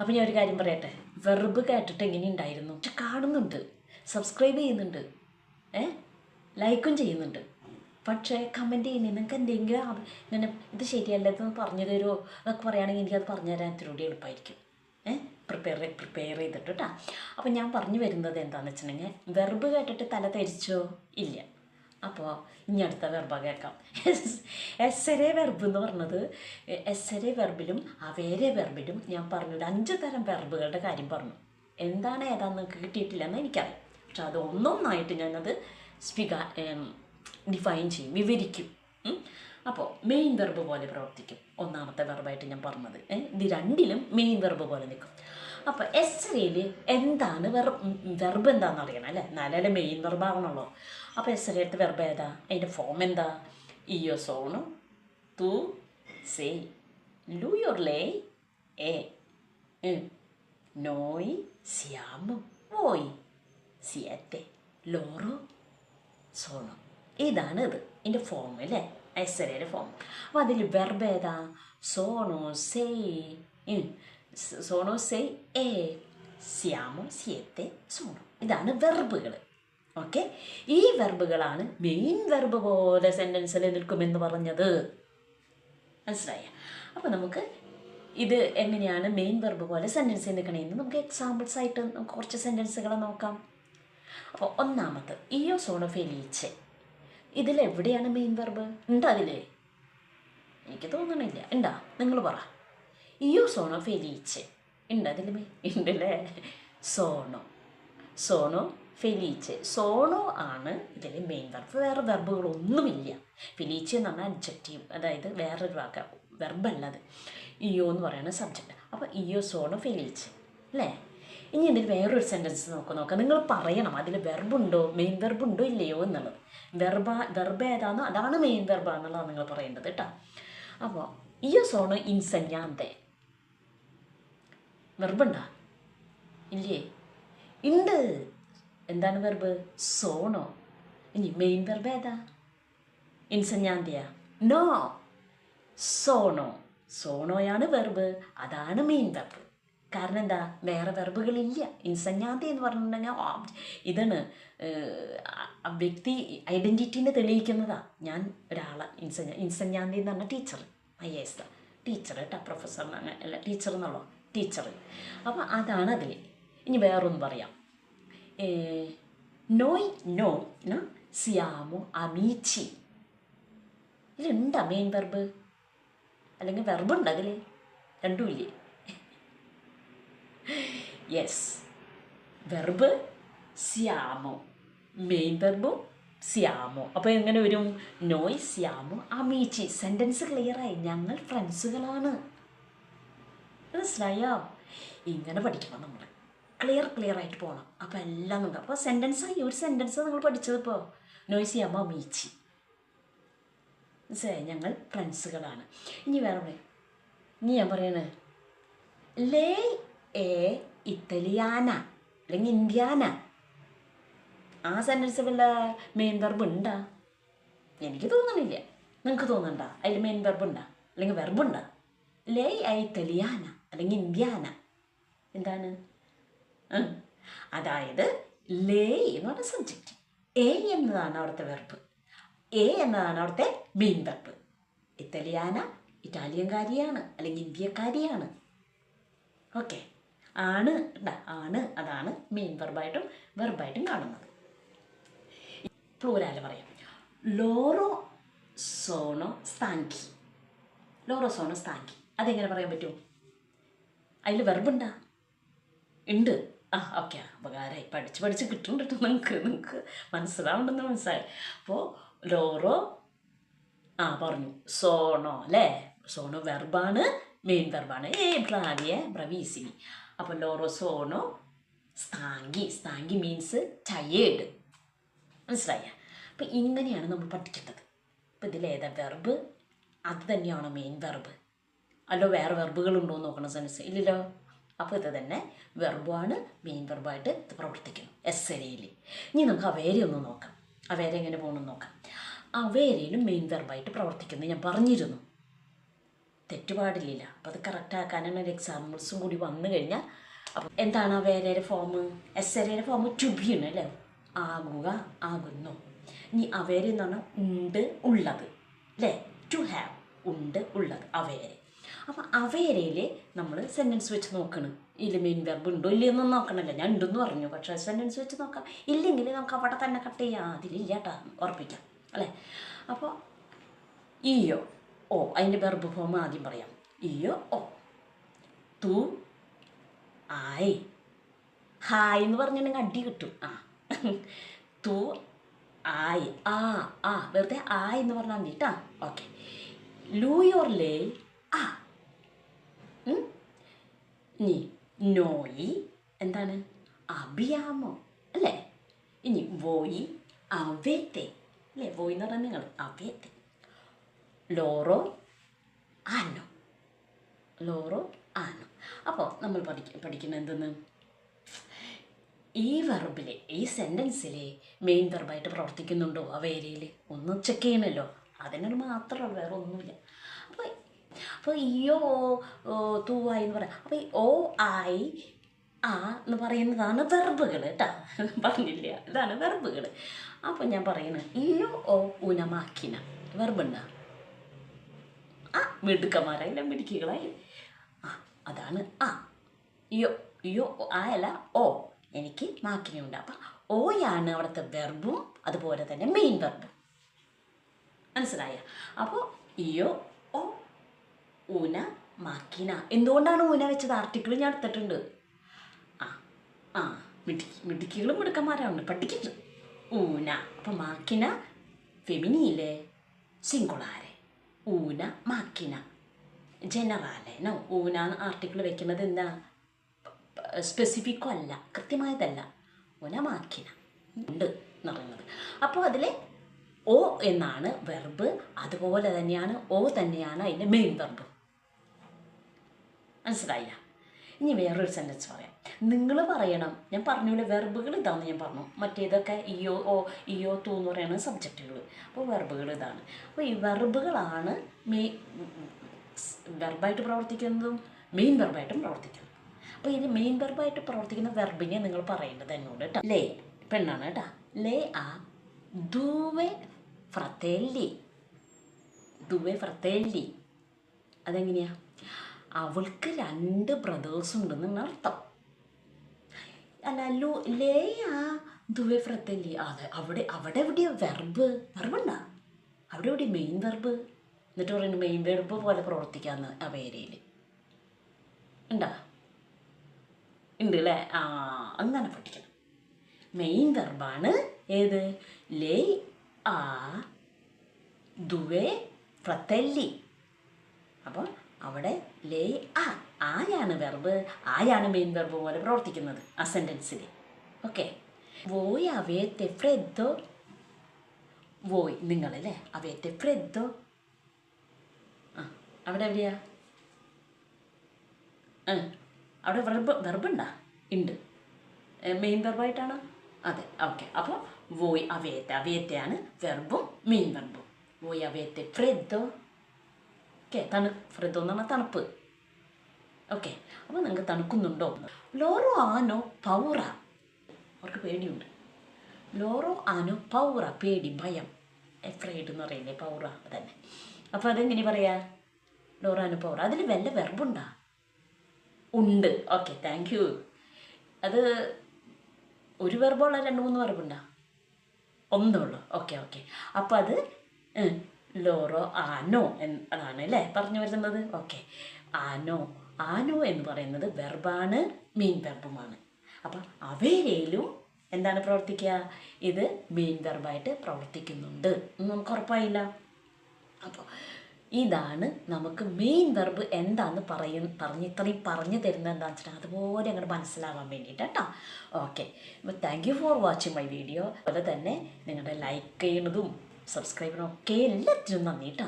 അപ്പോൾ ഞാൻ ഒരു കാര്യം പറയട്ടെ, വെർബ് കേട്ടിട്ട് എങ്ങനെ ഉണ്ടായിരുന്നു? പക്ഷെ കാണുന്നുണ്ട്, സബ്സ്ക്രൈബ് ചെയ്യുന്നുണ്ട്, ലൈക്കും ചെയ്യുന്നുണ്ട്, പക്ഷേ കമൻറ്റ് ചെയ്യുന്നത് നിങ്ങൾക്ക് എന്തെങ്കിലും ഇങ്ങനെ ഇത് ശരിയല്ലെന്ന് പറഞ്ഞു തരുമോ എന്നൊക്കെ പറയുകയാണെങ്കിൽ എനിക്കത് പറഞ്ഞു തരാൻ ഇത്തിരി എളുപ്പമായിരിക്കും. പ്രിപ്പയർ ചെയ്തിട്ട് കേട്ടോ. അപ്പോൾ ഞാൻ പറഞ്ഞു വരുന്നത് എന്താണെന്ന് വെച്ചിട്ടുണ്ടെങ്കിൽ, വെർബ് കേട്ടിട്ട് തല ധരിച്ചോ? ഇല്ല. അപ്പോൾ ഇനി അടുത്ത വെർബ കേൾക്കാം. എസ്സെരെ വെർബ് എന്ന് പറഞ്ഞത്, എസ്സെരെ വെർബിലും അവേരെ വെർബിലും ഞാൻ പറഞ്ഞു 5 തരം വെർബുകളുടെ കാര്യം പറഞ്ഞു. എന്താണ് ഏതാണെന്ന് നിങ്ങൾക്ക് കിട്ടിയിട്ടില്ല എന്ന് എനിക്കറിയാം. പക്ഷെ അത് ഒന്നൊന്നായിട്ട് ഞാനത് ഡിഫൈൻ ചെയ്യും, വിവരിക്കും. അപ്പോൾ മെയിൻ വെർബ് പോലെ പ്രവർത്തിക്കും. ഒന്നാമത്തെ വെർബായിട്ട് ഞാൻ പറഞ്ഞത് ഇത് രണ്ടിലും മെയിൻ വെർബ് പോലെ നിൽക്കും. അപ്പോൾ എസ്സെരയിൽ എന്താണ് വെർബ് എന്താണെന്ന് അറിയണം അല്ലേ, എന്നാലല്ലേ മെയിൻ വെർബാവണല്ലോ. അപ്പോൾ എസ്സെരയിലത്തെ വെർബ് ഏതാ? അതിൻ്റെ ഫോം എന്താ? ഇയോ സോണു തു സേ ലു യോർ ലേ എ നോയ് സിയാമു വോയ് സിയറ്റെ ലോറോ സോണു. ഇതാണ് ഇത് ഇതിൻ്റെ ഫോം അല്ലേ, എസ്സെരയുടെ ഫോം. അപ്പോൾ അതിൽ വെർബ് ഏതാ? സോണു സേ എ സിയാമോ സിയത്തെ സോണു. ഇതാണ് വെർബുകൾ. ഓക്കെ, ഈ വെർബുകളാണ് മെയിൻ വെർബ് പോലെ സെൻറ്റൻസിൽ നിൽക്കുമെന്ന് പറഞ്ഞത്. മനസ്സിലായ? അപ്പോൾ നമുക്ക് ഇത് എങ്ങനെയാണ് മെയിൻ വെർബ് പോലെ സെൻറ്റൻസിൽ നിൽക്കണമെന്ന് നമുക്ക് എക്സാമ്പിൾസ് ആയിട്ട് കുറച്ച് സെൻറ്റൻസുകൾ നോക്കാം. അപ്പോൾ ഒന്നാമത്തെ ഇയോ സോണോ ഫെലീച്ചെ, ഇതിലെവിടെയാണ് മെയിൻ വെർബ്? ഉണ്ടോ അതിൽ? എനിക്ക് തോന്നണില്ല. ഉണ്ടാ? നിങ്ങൾ പറ. ഇയോ സോണോ ഫെലീച്ചെ ഉണ്ട് അതിൽ? ഉണ്ടല്ലേ. സോണോ ഫെലീച്ചെ, സോണോ ആണ് ഇതിൽ മെയിൻ വെർബ്. വേറെ വെർബുകളൊന്നുമില്ല. ഫെലീച്ചെ എന്ന് പറഞ്ഞാൽ അഡ്ജക്റ്റീവ്, അതായത് വേറൊരു വാക്ക്, വെർബല്ല അത്. ഇയോ എന്ന് പറയുന്ന സബ്ജക്റ്റ്. അപ്പോൾ ഇയോ സോണോ ഫെലീച്ചെ അല്ലേ. ഇനി ഇതിൽ വേറൊരു സെൻറ്റൻസ് നോക്കാം. നിങ്ങൾ പറയണം അതിൽ വെർബുണ്ടോ, മെയിൻ വെർബുണ്ടോ ഇല്ലയോ എന്നുള്ളത്. വെർബ് ഏതാണോ അതാണ് മെയിൻ വെർബാണെന്നുള്ളതാണ് നിങ്ങൾ പറയേണ്ടത് കേട്ടോ. അപ്പോൾ ഇയോ സോണോ ഇൻസെഞ്ഞാന്തെ, വെർബുണ്ടോ? ഇല്ലേ? ഉണ്ട്. എന്താണ് വെർബ്? സോണോ. ഇനി മെയിൻ വെർബ് ഏതാ? ഇൻസെഞ്ഞാന്തെയാ? നോ, സോണോയാണ് വെർബ്, അതാണ് മെയിൻ വെർബ്. കാരണം എന്താ? വേറെ വെർബുകളില്ല. ഇൻസെഞ്ഞാന്തെ എന്ന് പറഞ്ഞിട്ടുണ്ടെങ്കിൽ ഇതാണ് വ്യക്തി ഐഡൻറ്റിറ്റീനെ തെളിയിക്കുന്നതാണ്. ഞാൻ ഒരാളെ ഇൻസെഞ്ഞാന്തെ എന്ന് പറഞ്ഞാൽ ടീച്ചർ, IAS ടീച്ചർ കേട്ടോ, പ്രൊഫസർ അല്ല, ടീച്ചർ എന്നുള്ളൂ, ടീച്ചർ. അപ്പോൾ അതാണ് അതിൽ. ഇനി വേറൊന്ന് പറയാം. നോയ് സിയാമോ അമീച്ചി, ഇതിലുണ്ടാ മെയിൻ വെർബ്? അല്ലെങ്കിൽ വെർബുണ്ട് അതിൽ? രണ്ടുമില്ലേ? യെസ്, വെർബ് സിയാമോ, മെയിൻ വെർബും സിയാമോ. അപ്പോൾ എങ്ങനെ വരും? നോയ് സിയാമോ അമീച്ചി. സെൻറ്റൻസ് ക്ലിയറായി, ഞങ്ങൾ ഫ്രണ്ട്സുകളാണ്. മനസ്സിലായോ? ഇങ്ങനെ പഠിക്കണം നമ്മൾ, ക്ലിയർ ആയിട്ട് പോകണം. അപ്പോൾ എല്ലാം ഉണ്ട്. അപ്പോൾ സെൻറ്റൻസായി, ഒരു സെൻറ്റൻസ് നിങ്ങൾ പഠിച്ചത്. ഇപ്പോൾ നോയ് സിയാമോ അമീച്ചി, മനസ്സിലായി, ഞങ്ങൾ ഫ്രണ്ട്സുകളാണ്. ഇനി വേറെ ഇനി ഞാൻ പറയണേ, ലേ എ ഇറ്റലിയാന അല്ലെങ്കിൽ ഇന്ത്യാന. ആ സെൻറ്റൻസ് വല്ല മെയിൻ വെർബ് ഉണ്ടാ? എനിക്ക് തോന്നണില്ല. നിങ്ങൾക്ക് തോന്നണ്ട അതിൽ മെയിൻ വെർബ് ഉണ്ടാ അല്ലെങ്കിൽ വെർബുണ്ടാ? ലേ എ ഇറ്റലിയാന അല്ലെങ്കിൽ ഇന്ത്യാന എന്താണ്? അതായത് ലേ എന്ന് പറഞ്ഞ സബ്ജക്റ്റ്, എ എന്നതാണ് അവിടുത്തെ വെർബ്, എ എന്നതാണ് അവിടുത്തെ മെയിൻ വെർബ്. ഇറ്റലിയാന ഇറ്റാലിയൻകാരിയാണ് അല്ലെങ്കിൽ ഇന്ത്യക്കാരിയാണ്. ഓക്കെ, ആണ് അതാണ് മെയിൻ വെർബായിട്ടും കാണുന്നത്. പ്ലൂരാല് പറയാം. ലോറോ സോണോ സ്ഥാങ്കി, അതെങ്ങനെ പറയാൻ പറ്റും? അതിൽ വെർബുണ്ടാ? ഉണ്ട്. ഓക്കെ, ഉപകാരമായി, പഠിച്ച് കിട്ടുന്നുണ്ട്. നിങ്ങൾക്ക് മനസ്സിലാവുണ്ടെന്ന് മനസ്സിലായി. അപ്പോൾ ലോറോ പറഞ്ഞു, സോണോ അല്ലേ, സോണോ വെർബാണ്, മെയിൻ വെർബാണ്. ബ്രവീസിനി. അപ്പോൾ ലോറോ സോണോ സ്ഥാങ്കി മീൻസ് ടയേർഡ്. മനസ്സിലായ? അപ്പം ഇങ്ങനെയാണ് നമ്മൾ പഠിക്കേണ്ടത്. അപ്പം ഇതിലേതാ വെർബ്? അത് തന്നെയാണോ മെയിൻ വെർബ്? അല്ലോ വേറെ വെർബുകളുണ്ടോ എന്ന് നോക്കണം സെൻസ്. ഇല്ലല്ലോ. അപ്പോൾ ഇത് തന്നെ വെർബാണ്, മെയിൻ വെർബായിട്ട് ഇത് പ്രവർത്തിക്കുന്നു എസ്സെരയിൽ. ഇനി നമുക്ക് അവേരെ ഒന്ന് നോക്കാം. അവേരെ എങ്ങനെ പോകണമെന്ന് നോക്കാം. അവേരയിലും മെയിൻ വെർബായിട്ട് പ്രവർത്തിക്കുന്നത് ഞാൻ പറഞ്ഞിരുന്നു. തെറ്റുപാടില്ല. അപ്പോൾ അത് കറക്റ്റാക്കാനാണ് ഒരു എക്സാമ്പിൾസും കൂടി വന്നു കഴിഞ്ഞാൽ. അപ്പം എന്താണ് അവേരയുടെ ഫോം? എസ്സെറയുടെ ഫോം ടു ബി ആണ് അല്ലേ? ആകുക, ആകുന്നു. ഇനി അവേര എന്ന് പറഞ്ഞാൽ ഉണ്ട്, ഉള്ളത് അല്ലേ? ടു ഹാവ്, ഉണ്ട്, ഉള്ളത്, അവേര. അപ്പം അവേരയിൽ നമ്മൾ സെൻറ്റൻസ് വെച്ച് നോക്കണം. ഇതിൽ മെയിൻ വെർബ് ഉണ്ടോ ഇല്ലയെന്നും നോക്കണമല്ലോ. ഞാൻ ഉണ്ടെന്ന് പറഞ്ഞു, പക്ഷേ സെൻറ്റൻസ് വെച്ച് നോക്കാം. ഇല്ലെങ്കിൽ നമുക്ക് അവിടെ തന്നെ കട്ട് ചെയ്യാം. അതിലില്ല കേട്ടോ, ഉറപ്പിക്കാം അല്ലേ? അപ്പോൾ ഇയോ ഓ, അതിൻ്റെ വെർബ് ഫോം ആദ്യം പറയാം. ഇയോ ഓ. തു ആയി. ഹായ് എന്ന് പറഞ്ഞിട്ടുണ്ടെങ്കിൽ അടി കിട്ടും. തു ആയി. വെറുതെ ആയി എന്ന് പറഞ്ഞാൽ മതി കേട്ടോ. ഓക്കെ. ലൂയോർ ലേ ആ. ഇനി നോയി എന്താണ്? അഭിയാമോ അല്ലേ? ഇനി വോയി അവേത്തെ അല്ലേ? വോയി എന്ന് പറഞ്ഞാൽ നിങ്ങൾ അവേത്തെ. ലോറോ ആനോ. ലോറോ ആനോ. അപ്പോൾ നമ്മൾ പഠിക്കുന്നത് എന്തെന്ന്? ഈ വെർബിലെ, ഈ സെൻറ്റൻസിലെ മെയിൻ വെർബായിട്ട് പ്രവർത്തിക്കുന്നുണ്ടോ അവേരയിൽ? ഒന്ന് ചെക്ക് ചെയ്യണമല്ലോ. അതിനൊരു മാത്രമല്ല, വേറെ ഒന്നുമില്ല. അപ്പോൾ ഇയോ തൂവായി എന്ന് പറയാം. അപ്പോൾ ഈ ഓ ആയി ആ എന്ന് പറയുന്നതാണ് വെർബുകൾ കേട്ടോ. പറഞ്ഞില്ല, ഇതാണ് വെർബുകൾ. അപ്പോൾ ഞാൻ പറയുന്നത് ഇയോ ഓ ഉനമാക്കിന വെർബുണ്ടാ. മിടുക്കന്മാരായില്ല, മിടുക്കികളായി. അതാണ് ഇയോ. ഇയോ ആയല്ല ഓ. എനിക്ക് മാക്കിനുണ്ട്. അപ്പം ഓയാണ് അവിടുത്തെ വെർബും അതുപോലെ തന്നെ മെയിൻ വെർബും. മനസ്സിലായ? അപ്പോൾ ഇയോ ഓ ഊന മാക്കിന. എന്തുകൊണ്ടാണ് ഊന വെച്ചത്? ആർട്ടിക്കിൾ ഞാൻ എടുത്തിട്ടുണ്ട്. മിടുക്കികളും മിടുക്കന്മാരാണ്, പഠിക്കുന്നത്. ഊന. അപ്പം മാക്കിന ഫെമിനിയിലെ സിംഗുളാരെ. ഊന മാക്കിന ജനറാലെ. നോ, ഊന ആർട്ടിക്കിൾ വെക്കുന്നത് എന്താ? സ്പെസിഫിക്കോ അല്ല, കൃത്യമായതല്ല. ഊന മാക്കിന ഉണ്ട് എന്ന് പറയുന്നത്. അപ്പോൾ അതിൽ ഓ എന്നാണ് വെർബ്. അതുപോലെ തന്നെയാണ് ഓ തന്നെയാണ് അതിൻ്റെ മെയിൻ വെർബ്. മനസ്സിലായില്ല? ഇനി വേറൊരു സെൻറ്റൻസ് പറയാം. നിങ്ങൾ പറയണം. ഞാൻ പറഞ്ഞില്ല, വെർബുകൾ ഇതാണെന്ന് ഞാൻ പറഞ്ഞു. മറ്റേതൊക്കെ ഇയോ ഓ ഇയോ തൂ എന്ന് പറയുന്നത് സബ്ജക്റ്റുകൾ. അപ്പോൾ വെർബുകൾ ഇതാണ്. അപ്പോൾ ഈ വെർബുകളാണ് വെർബായിട്ട് പ്രവർത്തിക്കുന്നതും മെയിൻ വെർബായിട്ടും പ്രവർത്തിക്കുന്നത്. അപ്പോൾ ഇത് മെയിൻ വെർബായിട്ട് പ്രവർത്തിക്കുന്ന വെർബിനെ നിങ്ങൾ പറയേണ്ടത് എന്നോട് കേട്ടോ. ലേ പെണ്ണാണ് കേട്ടോ. ലേ ആ ദൂവെ ഫ്രത്തേല്ലി. ദൂവെ ഫ്രത്തേല്ലി അതെങ്ങനെയാ? അവൾക്ക് 2 ബ്രദേഴ്സ് ഉണ്ടെന്നാണ് അർത്ഥം. അല്ല, ലേ ആ ദൂവെ ഫ്രത്തേല്ലി. അതെ, അവിടെ എവിടെയാ വെർബുണ്ടാ? അവിടെ എവിടെ മെയിൻ വെർബ്? എന്നിട്ട് പറയുന്നത് മെയിൻ വെർബ് പോലെ പ്രവർത്തിക്കാമെന്ന് അവേരയിൽ ഉണ്ടാ? ഉണ്ട് അല്ലേ? അങ്ങനെ പഠിക്കണം. മെയിൻ വെർബാണ് ഏത്? ലേ ആ ദുവേ ഫ്രത്തെല്ലി. അപ്പോൾ അവിടെ ലേ ആയാണ് വെർബ്. ആയാണ് മെയിൻ വെർബ് പോലെ പ്രവർത്തിക്കുന്നത് ആ സെൻറ്റൻസിൽ. ഓക്കെ. വോയ് അവേത്തെ ഫ്രെദ്ദോ. വോയ് നിങ്ങളല്ലേ. അവേത്തെ ഫ്രെദ്ദോ. അവിടെ എവിടെയാ? അവിടെ വെർബുണ്ടാ? ഉണ്ട്. മെയിൻ വെർബായിട്ടാണ്. അതെ, ഓക്കെ. അപ്പോൾ വോയ് അവേത്തെ. അവേത്തെയാണ് വെർബും മെയിൻ വെർബും. വോയ് അവേത്തെ ഫ്രെദ്ദോ. ഓക്കെ. ഫ്രെദ്ദോ എന്ന് പറഞ്ഞാൽ തണുപ്പ്. ഓക്കെ. അപ്പോൾ നിങ്ങൾക്ക് തണുക്കുന്നുണ്ടോ? ലോറോ ആനോ പൗറ. അവർക്ക് പേടിയുണ്ട്. ലോറോ ആനോ പൗറ. പേടി, ഭയം. എഫ്രൈഡ് എന്ന് പറയില്ലേ, പൗറ തന്നെ. അപ്പോൾ അതെങ്ങനെ പറയാ? ലോറോ ആനോ പൗറ. അതിൽ വല്ല വെർബുണ്ടാ? ഉണ്ട്. Okay, thank you. അത് ഒരു വെർബുള്ള 2-3 വെർബുണ്ടാ? ഒന്നുള്ളൂ. ഓക്കെ. അപ്പോൾ അത് ലോറോ ആനോ അതാണ് അല്ലേ പറഞ്ഞു വരുന്നത്. ഓക്കെ. ആനോ എന്ന് പറയുന്നത് വെർബാണ്, മെയിൻ വെർബുമാണ്. അപ്പം അവയിലും എന്താണ് പ്രവർത്തിക്കുക? ഇത് മെയിൻ വെർബായിട്ട് പ്രവർത്തിക്കുന്നുണ്ട് എന്ന് നമുക്ക് ഉറപ്പായില്ല. അപ്പോൾ ഇതാണ് നമുക്ക് മെയിൻ വെർബ് എന്താണെന്ന് ഇത്രയും പറഞ്ഞു തരുന്നത് എന്താണെന്ന് വെച്ചിട്ടുണ്ടെങ്കിൽ അതുപോലെ അങ്ങോട്ട് മനസ്സിലാവാൻ വേണ്ടിയിട്ട് കേട്ടോ. ഓക്കെ. അപ്പോൾ thank you for watching my video. അതുപോലെ തന്നെ നിങ്ങളുടെ ലൈക്ക് ചെയ്യുന്നതും സബ്സ്ക്രൈബ് ചെയ്യണമൊക്കെ എല്ലാത്തിനും നന്ദി കേട്ടോ.